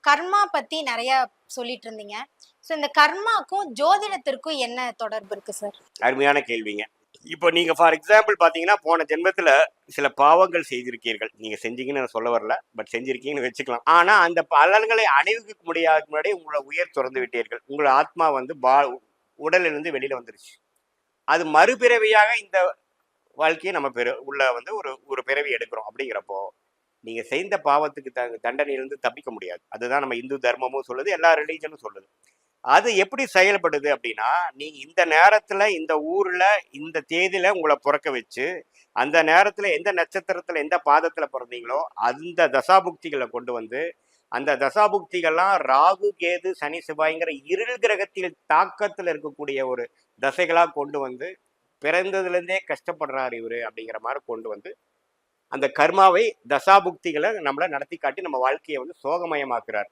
கர்மா பத்தி நிறைய சொல்லிட்டு இருந்தீங்க. ஸோ இந்த கர்மாக்கும் ஜோதிடத்திற்கும் என்ன தொடர்பு இருக்கு சார்? அருமையான கேள்விங்க. இப்போ நீங்க ஃபார் எக்ஸாம்பிள் பார்த்தீங்கன்னா, போன ஜென்மத்துல சில பாவங்கள் செய்திருக்கீர்கள். நீங்க செஞ்சீங்கன்னு நான் சொல்ல வரல. பட் செஞ்சிருக்கீங்கன்னு வச்சுக்கலாம். ஆனா அந்த பலன்களை அணிவிக்க முடியாத முன்னாடி உங்களை உயிர் துறந்து விட்டீர்கள். உங்கள் ஆத்மா வந்து உடலிலிருந்து வெளியில வந்துருச்சு. அது மறுபிறவியாக இந்த வாழ்க்கையை நம்ம உள்ள வந்து ஒரு ஒரு பிறவி எடுக்கிறோம். அப்படிங்கிறப்போ நீங்க செய்த பாவத்துக்கு தண்டனையிலிருந்து தப்பிக்க முடியாது. அதுதான் நம்ம இந்து தர்மமும் சொல்லுது, எல்லா ரிலீஜனும் சொல்லுது. அது எப்படி செயல்படுது அப்படின்னா, நீங்க இந்த நேரத்துல இந்த ஊர்ல இந்த தேதியில உங்களை பிறக்க வச்சு, அந்த நேரத்துல எந்த நட்சத்திரத்துல எந்த பாதத்துல பிறந்தீங்களோ அந்த தசாபுக்திகளை கொண்டு வந்து, அந்த தசாபுக்திகள்லாம் ராகு கேது சனி செவ்வாய்ங்கிற இருள் கிரகத்தில் தாக்கத்துல இருக்கக்கூடிய ஒரு தசைகளா கொண்டு வந்து, பிறந்ததுல இருந்தே கஷ்டப்படுறாரு இவரு அப்படிங்கிற மாதிரி கொண்டு வந்து அந்த கர்மாவை தசாபுக்திகளை நம்மள நடத்தி காட்டி நம்ம வாழ்க்கையை வந்து சோகமயமாக்குறார்.